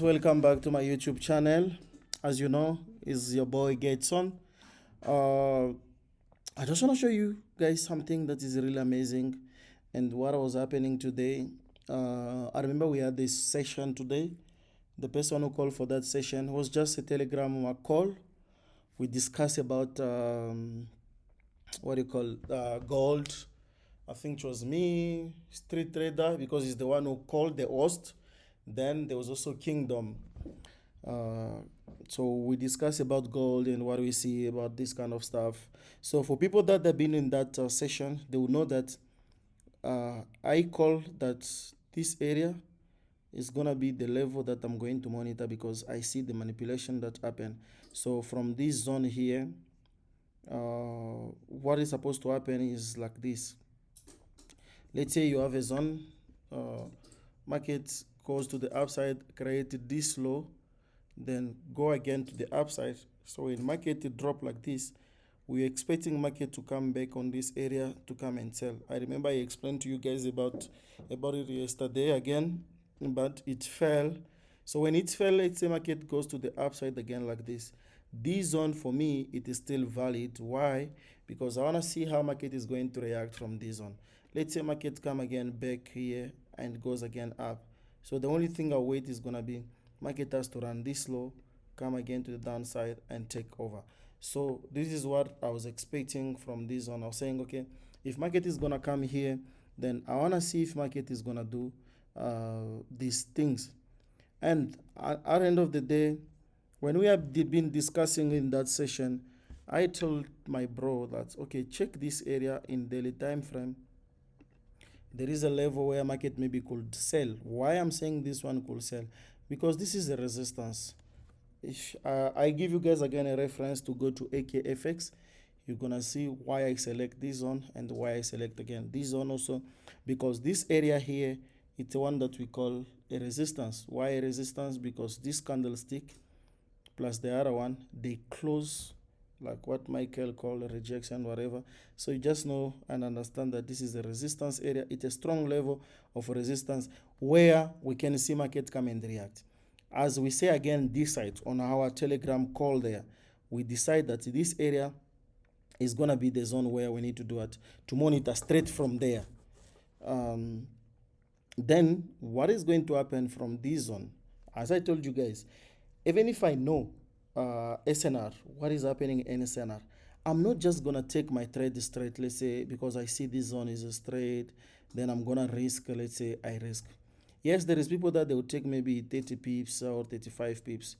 Welcome back to my YouTube channel. As you know, is your boy Gateson. Uh, I just want to show you guys something that is really amazing and what was happening today. I remember we had this session today. The person who called for that session was just a Telegram call. We discussed about what do you call gold. I think it was me, Street Trader, because he's the one who called the host. Then there was also Kingdom. Uh, so we discuss about gold and what we see about this kind of stuff. So for people that have been in that session, they will know that I call that this area is gonna be the level that I'm going to monitor because I see the manipulation that happen. So from this zone here, what is supposed to happen is like this. Let's say you have a zone, uh, market goes to the upside, create this low, then go again to the upside. So in market drop like this, we're expecting market to come back on this area to come and sell. I remember I explained to you guys about it yesterday again, but it fell. So when it fell, let's say market goes to the upside again like this. This zone for me, it is still valid. Why? Because I want to see how market is going to react from this zone. Let's say market come again back here and goes again up. So the only thing I'll wait is gonna be market has to run this low, come again to the downside and take over. So this is what I was expecting from this one. I was saying, okay, if market is gonna come here, then I wanna see if market is gonna do these things. And at the end of the day, when we have been discussing in that session, I told my bro that okay, check this area in daily time frame. There is a level where market maybe could sell. Why I'm saying this one could sell? Because this is a resistance. If I give you guys again a reference to go to AKFX, you're gonna see why I select this one and why I select again this one also, because this area here, it's the one that we call a resistance. Why a resistance? Because this candlestick plus the other one, they close like what Michael called a rejection, whatever. So you just know and understand that this is a resistance area. It's a strong level of resistance where we can see market come and react. As we say again this side on our Telegram call there, we decide that this area is gonna be the zone where we need to do it to monitor straight from there. Um, then what is going to happen from this zone? As I told you guys, even if I know SNR, what is happening in SNR, I'm not just gonna take my trade straight. Let's say because I see this zone is a straight, then I'm gonna risk. Let's say I risk. Yes, there is people that they will take maybe 30 pips or 35 pips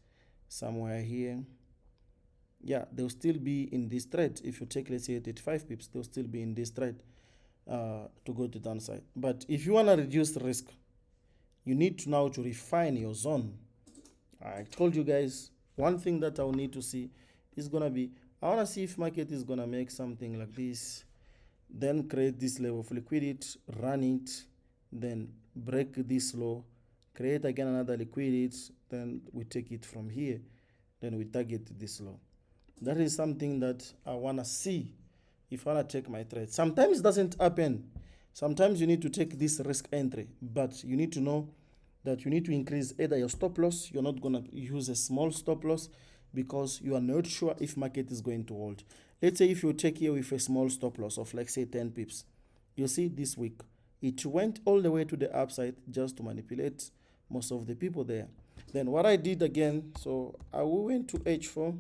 somewhere here. Yeah, they'll still be in this trade. If you take let's say 35 pips, they'll still be in this trade to go to downside. But if you wanna reduce the risk, you need to now to refine your zone. I told you guys one thing that I'll need to see is gonna be I wanna see if market is gonna make something like this, then create this level of liquidity, run it, then break this low, create again another liquidity, then we take it from here, then we target this low. That is something that I wanna see if I wanna take my trade. Sometimes it doesn't happen. Sometimes you need to take this risk entry, but you need to know that you need to increase either your stop loss. You're not gonna use a small stop loss because you are not sure if market is going to hold. Let's say if you take here with a small stop loss of like say 10 pips, you see this week it went all the way to the upside just to manipulate most of the people there. Then what I did again, so I went to H4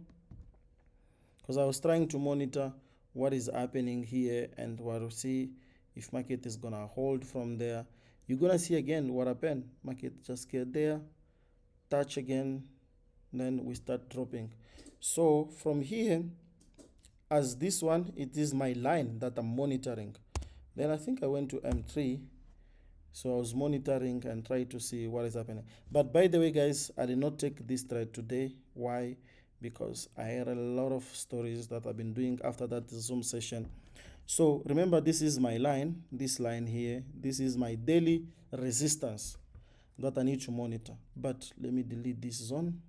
because I was trying to monitor what is happening here and what to see if market is gonna hold from there. You're gonna see again what happened. Market just get there, touch again, then we start dropping. So from here, as this one, it is my line that I'm monitoring. Then I think I went to M3. So I was monitoring and try to see what is happening. But by the way, guys, I did not take this trade today. Why? Because I had a lot of stories that I've been doing after that Zoom session. So remember, this is my line, this line here. This is my daily resistance that I need to monitor. But let me delete this zone.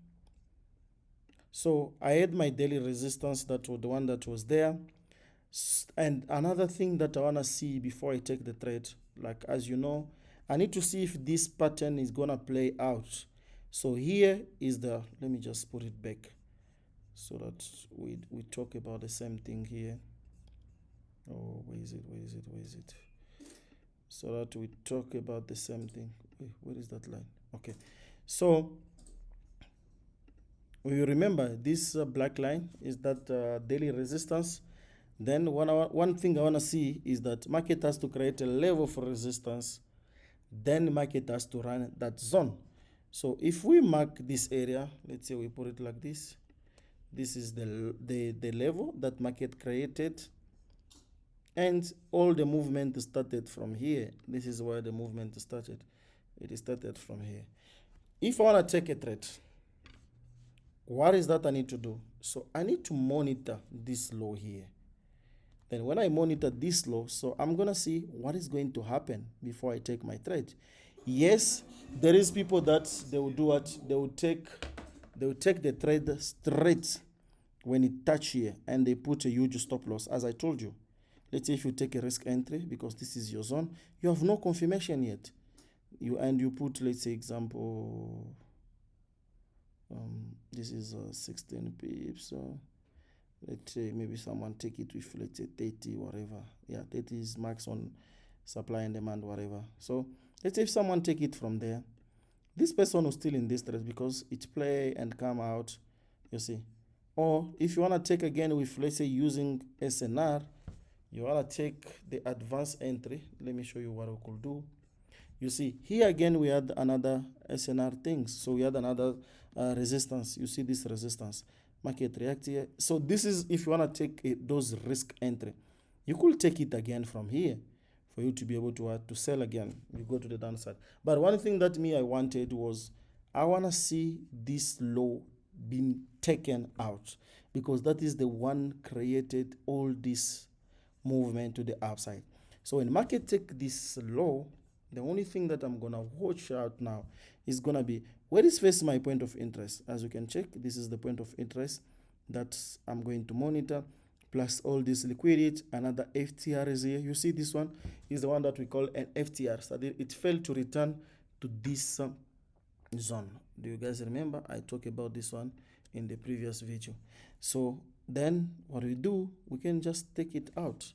So I had my daily resistance, that was the one that was there. And another thing that I want to see before I take the trade, like as you know, I need to see if this pattern is gonna play out. So here is the, let me just put it back so that we talk about the same thing here. Oh, where is it? Where is it? Where is it? So that we talk about the same thing. Where is that line? Okay. So we remember this black line is that daily resistance. Then one thing I want to see is that market has to create a level for resistance. Then market has to run that zone. So if we mark this area, let's say we put it like this. This is the level that market created. And all the movement started from here. This is where the movement started. It started from here. If I want to take a trade, what is that I need to do? So I need to monitor this low here. Then when I monitor this low, so I'm going to see what is going to happen before I take my trade. Yes, there is people that they will do what? They will take the trade straight when it touch here and they put a huge stop loss, as I told you. Let's say if you take a risk entry because this is your zone, you have no confirmation yet. You put, let's say example, this is 16 pips. So let's say maybe someone take it with, let's say 30, whatever. Yeah, 30 is max on supply and demand, whatever. So let's say if someone take it from there, this person was still in this trade because it play and come out, you see. Or if you want to take again with, let's say, using SNR, you want to take the advanced entry. Let me show you what we could do. You see, here again we had another SNR things. So we had another resistance. You see this resistance. Market react here. So this is if you want to take those risk entry. You could take it again from here for you to be able to sell again. You go to the downside. But one thing that I wanted was I want to see this low being taken out because that is the one created all this movement to the upside. So when market take this low, the only thing that I'm gonna watch out now is gonna be where is first my point of interest. As you can check, this is the point of interest that I'm going to monitor, plus all this liquidity. Another FTR is here. You see this one is the one that we call an FTR. So it failed to return to this zone. Do you guys remember? I talked about this one in the previous video. So then what we do, we can just take it out.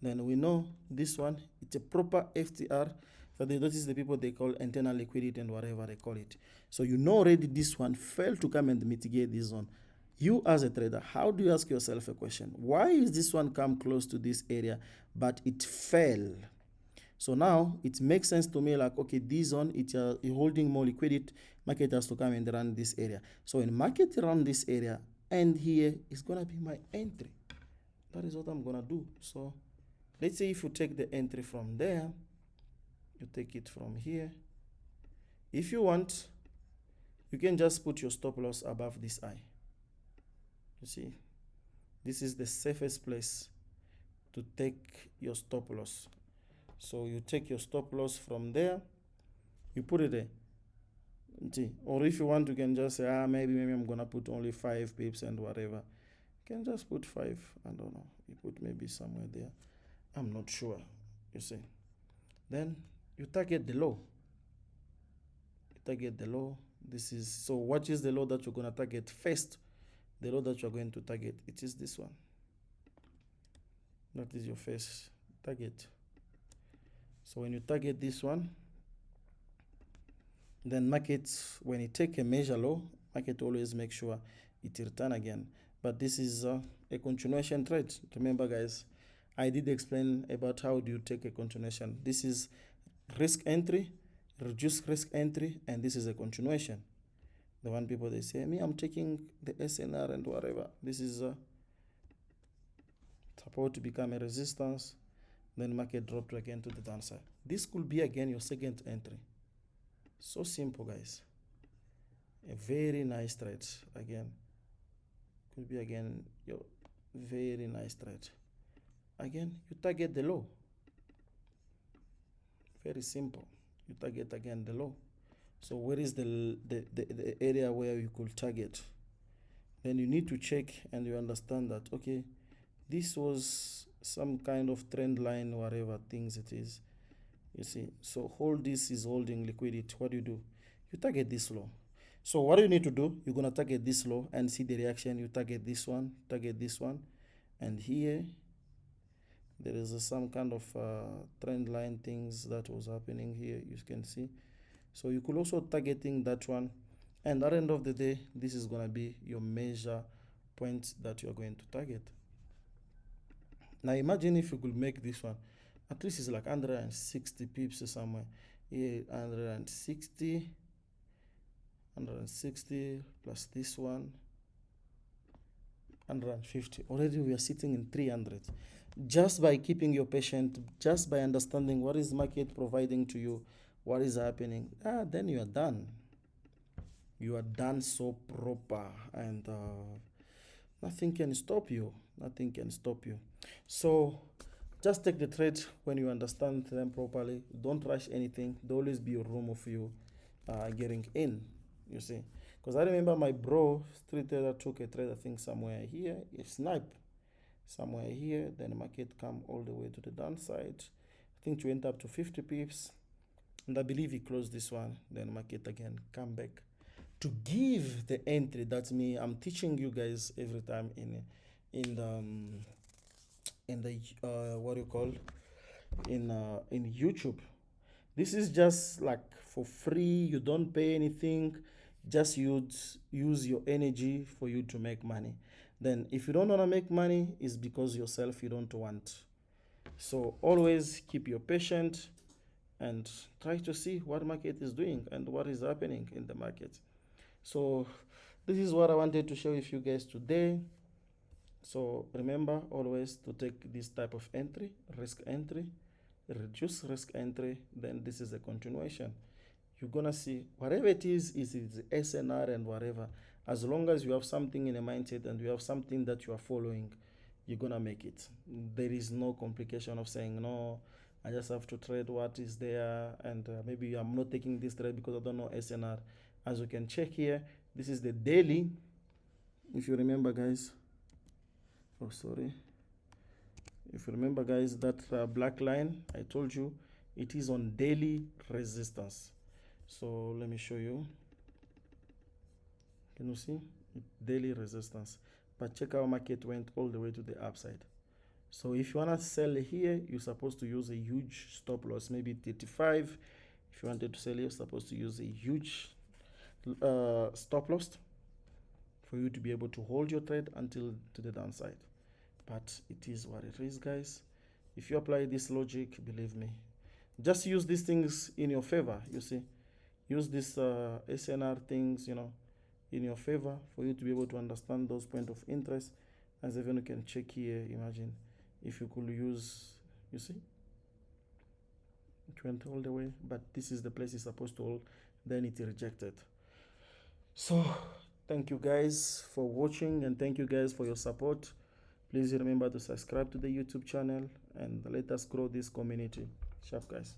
Then we know this one, it's a proper FTR. So that is the people they call internal liquidity and whatever they call it. So you know already this one failed to come and mitigate this zone. You as a trader, how do you ask yourself a question? Why is this one come close to this area, but it fell? So now it makes sense to me like, okay, this zone, it's holding more liquidity. Market has to come and run this area. So when market run this area, and here is going to be my entry. That is what I'm going to do. So let's say if you take the entry from there, you take it from here. If you want, you can just put your stop loss above this eye. You see, this is the safest place to take your stop loss. So you take your stop loss from there, you put it there. See, or if you want, you can just say, maybe I'm gonna put only 5 pips and whatever. You can just put 5. I don't know. You put maybe somewhere there. I'm not sure. You see. Then you target the low. You target the low. This is so. What is the low that you're gonna target first? The low that you're going to target, it is this one. That is your first target. So when you target this one, then market, when you take a measure low, market always make sure it return again. But this is a continuation trade. Remember, guys, I did explain about how do you take a continuation. This is risk entry, reduce risk entry, and this is a continuation. The one people they say, I'm taking the SNR and whatever. This is supposed to become a resistance. Then market dropped again to the downside. This could be again your second entry. So simple, guys. A very nice trade. Again, could be again your very nice trade. Again, you target the low. Very simple. You target again the low. So where is the area where you could target? Then you need to check and you understand that, okay, this was some kind of trend line, whatever things it is. You see, so hold this is holding liquidity. What do? You target this low. So what you need to do, you're gonna target this low and see the reaction. You target this one, and here there is some kind of trend line things that was happening here, you can see. So you could also targeting that one, and at the end of the day, this is gonna be your measure point that you're going to target. Now imagine if you could make this one, at least it's like 160 pips somewhere. Here 160 plus this one 150. Already we are sitting in 300. Just by keeping your patient, just by understanding what is market providing to you, what is happening, then you are done. You are done so proper, and nothing can stop you. Nothing can stop you. So just take the trade when you understand them properly. Don't rush anything. There always be a room of you getting in, you see. Because I remember my bro, street trader, took a trade, I think somewhere here, a snipe. Somewhere here, then the market come all the way to the downside. I think it went up to 50 pips. And I believe he closed this one. Then market again come back to give the entry. That's me. I'm teaching you guys every time in the what do you call in YouTube. This is just like for free. You don't pay anything. Just use your energy for you to make money. Then if you don't want to make money, it's because yourself you don't want. So always keep your patient and try to see what market is doing and what is happening in the market. So this is what I wanted to share with you guys today. So remember always to take this type of entry, risk entry, reduce risk entry, then this is a continuation. You're gonna see whatever it is SNR and whatever, as long as you have something in a mindset and you have something that you are following, you're gonna make it. There is no complication of saying no, I just have to trade what is there, and maybe I'm not taking this trade because I don't know SNR. As you can check here, this is the daily. If you remember, guys, oh sorry, if you remember, guys, that black line I told you, it is on daily resistance. So let me show you. Can you see daily resistance? But check how market went all the way to the upside. So if you want to sell here, you're supposed to use a huge stop loss, maybe 35. If you wanted to sell here, you're supposed to use a huge stop loss for you to be able to hold your trade until to the downside. But it is what it is, guys. If you apply this logic, believe me, just use these things in your favor. You see, use this SNR things, in your favor for you to be able to understand those point of interest. As even you can check here, imagine if you could use, you see, it went all the way, but this is the place it's supposed to hold, then it rejected. So thank you guys for watching, and thank you guys for your support. Please remember to subscribe to the YouTube channel and let us grow this community. Sharp, guys.